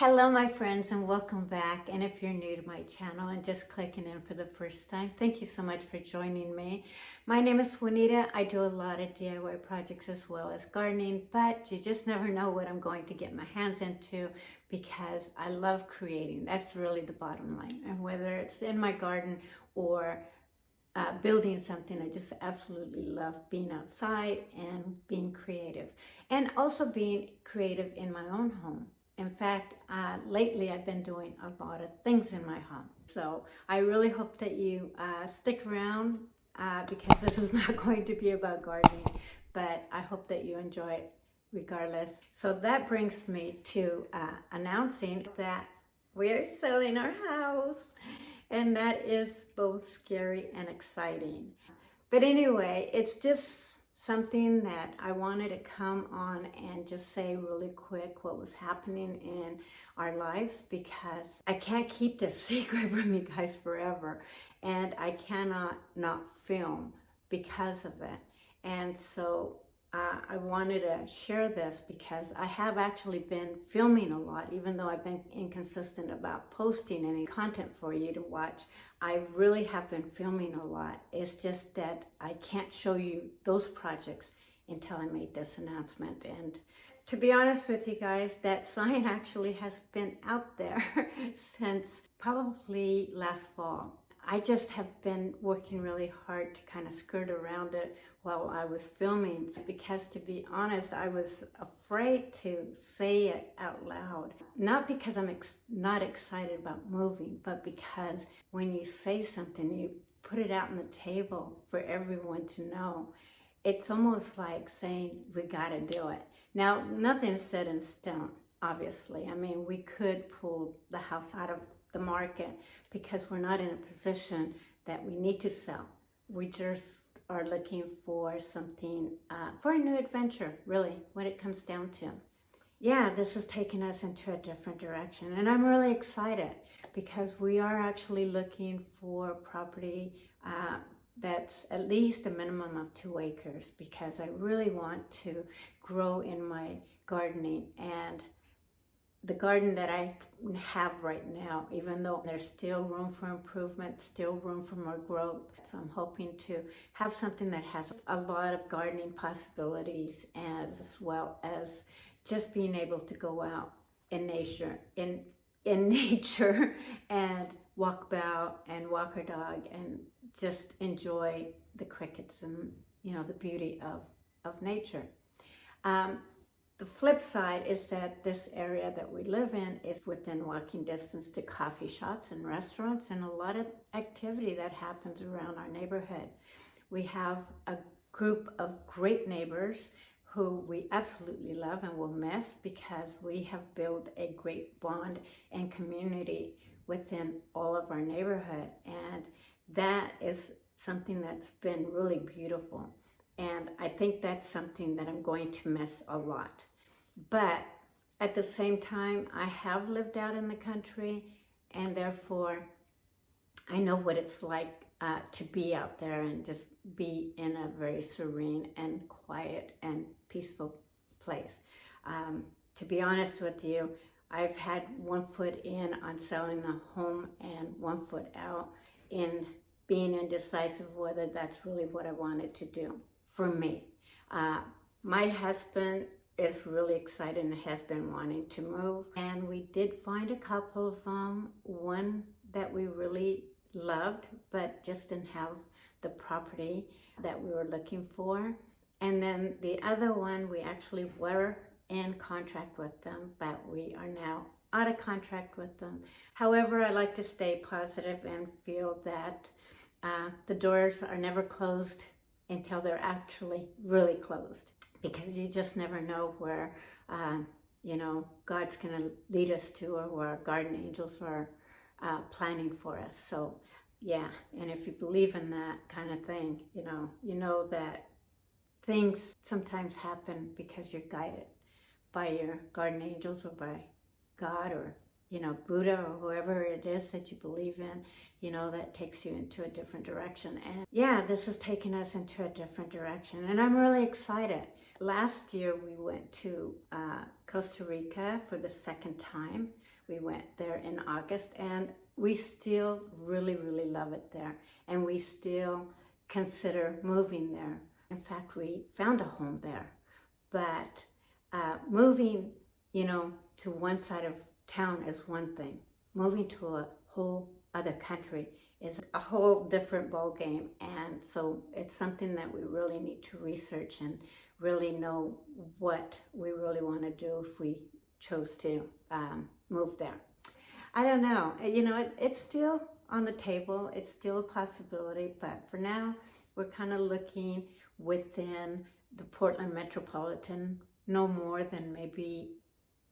Hello my friends and welcome back. And if you're new to my channel and just clicking in for the first time, thank you so much for joining me. My name is Juanita. I do a lot of DIY projects as well as gardening, but you just never know what I'm going to get my hands into because I love creating. That's really the bottom line. And whether it's in my garden or building something, I just absolutely love being outside and being creative, and also being creative in my own home. In fact, lately I've been doing a lot of things in my home. So I really hope that you stick around because this is not going to be about gardening, but I hope that you enjoy it regardless. So that brings me to announcing that we are selling our house, and that is both scary and exciting. But anyway, it's just something that I wanted to come on and just say really quick what was happening in our lives, because I can't keep this secret from you guys forever, and I cannot not film because of it. And so I wanted to share this because I have actually been filming a lot, even though I've been inconsistent about posting any content for you to watch. I really have been filming a lot. It's just that I can't show you those projects until I made this announcement. And to be honest with you guys, that sign actually has been out there since probably last fall. I just have been working really hard to kind of skirt around it while I was filming, because to be honest, I was afraid to say it out loud. Not because I'm not excited about moving, but because when you say something, you put it out on the table for everyone to know. It's almost like saying, we gotta do it. Now, nothing's set in stone, obviously. I mean, we could pull the house out of the market because we're not in a position that we need to sell. We just are looking for something, for a new adventure, really, when it comes down to. Yeah, this has taken us into a different direction, and I'm really excited because we are actually looking for property that's at least a minimum of 2 acres, because I really want to grow in my gardening. And the garden that I have right now, even though there's still room for improvement, still room for more growth, so I'm hoping to have something that has a lot of gardening possibilities, as well as just being able to go out in nature, in nature and walk about and walk our dog and just enjoy the crickets and, you know, the beauty of nature. The flip side is that this area that we live in is within walking distance to coffee shops and restaurants and a lot of activity that happens around our neighborhood. We have a group of great neighbors who we absolutely love and will miss, because we have built a great bond and community within all of our neighborhood. And that is something that's been really beautiful. And I think that's something that I'm going to miss a lot. But at the same time, I have lived out in the country, and therefore I know what it's like to be out there and just be in a very serene and quiet and peaceful place. To be honest with you, I've had 1 foot in on selling the home and 1 foot out in being indecisive whether that's really what I wanted to do for me. My husband is really excited and has been wanting to move, and we did find a couple of them. One that we really loved, but just didn't have the property that we were looking for. And then the other one, we actually were in contract with them, but we are now out of contract with them. However, I like to stay positive and feel that the doors are never closed until they're actually really closed, because you just never know where you know, God's going to lead us to, or where our garden angels are planning for us. So yeah, and if you believe in that kind of thing, you know that things sometimes happen because you're guided by your garden angels or by God, or Buddha or whoever it is that you believe in, that takes you into a different direction. And yeah, this has taken us into a different direction, and I'm really excited. Last year we went to Costa Rica for the second time. We went there in August, and we still really, really love it there, and we still consider moving there. In fact, we found a home there, but moving, to one side of town is one thing. Moving to a whole other country is a whole different ball game, and so it's something that we really need to research and really know what we really want to do if we chose to move there. I don't know. It's still on the table. It's still a possibility, but for now, we're kind of looking within the Portland metropolitan, no more than maybe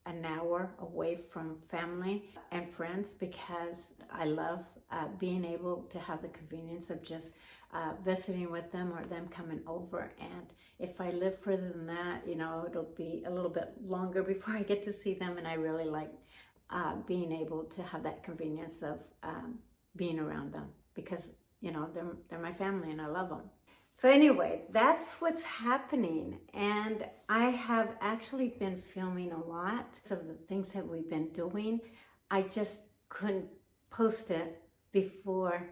an hour away from family and friends, because I love being able to have the convenience of just visiting with them or them coming over. And if I live further than that, it'll be a little bit longer before I get to see them, and I really like being able to have that convenience of being around them, because they're my family and I love them. So anyway, that's what's happening, and I have actually been filming a lot of the things that we've been doing. I just couldn't post it before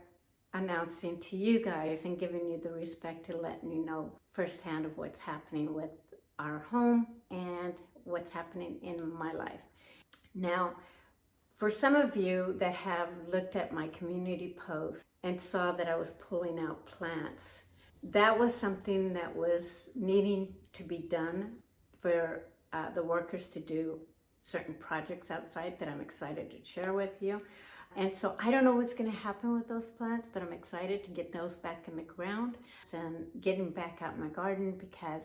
announcing to you guys and giving you the respect to letting you know firsthand of what's happening with our home and what's happening in my life. Now, for some of you that have looked at my community post and saw that I was pulling out plants, that was something that was needing to be done for the workers to do certain projects outside that I'm excited to share with you. And so I don't know what's going to happen with those plants, but I'm excited to get those back in the ground and getting back out in my garden, because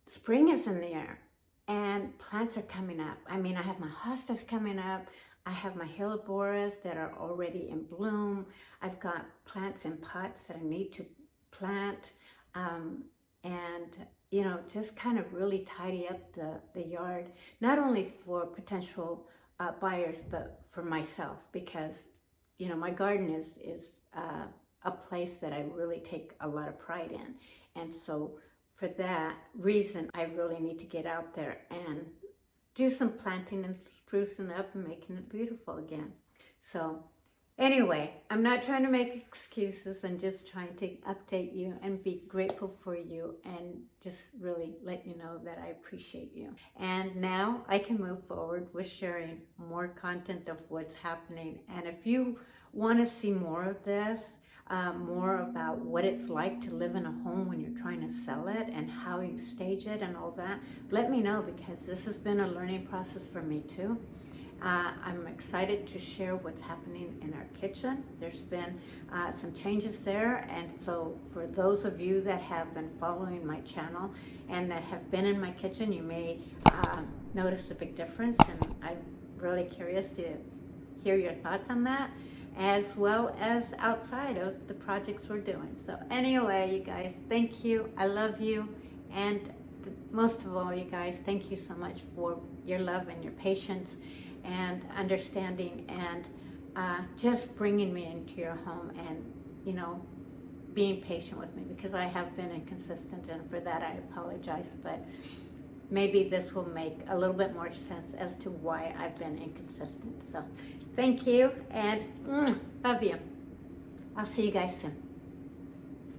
spring is in the air and plants are coming up. I mean, I have my hostas coming up. I have my helleborus that are already in bloom. I've got plants in pots that I need to plant, and just kind of really tidy up the yard, not only for potential buyers, but for myself, because my garden is a place that I really take a lot of pride in, and so for that reason I really need to get out there and do some planting and sprucing up and making it beautiful again. So anyway, I'm not trying to make excuses. I'm just trying to update you and be grateful for you and just really let you know that I appreciate you. And now I can move forward with sharing more content of what's happening. And if you want to see more of this, more about what it's like to live in a home when you're trying to sell it and how you stage it and all that, let me know, because this has been a learning process for me too. I'm excited to share what's happening in our kitchen. There's been some changes there, and so for those of you that have been following my channel and that have been in my kitchen, you may notice a big difference, and I'm really curious to hear your thoughts on that, as well as outside of the projects we're doing. So anyway, you guys, thank you. I love you. And most of all, you guys, thank you so much for your love and your patience and understanding, and just bringing me into your home and, being patient with me, because I have been inconsistent, and for that I apologize. But maybe this will make a little bit more sense as to why I've been inconsistent. So thank you, and love you. I'll see you guys soon.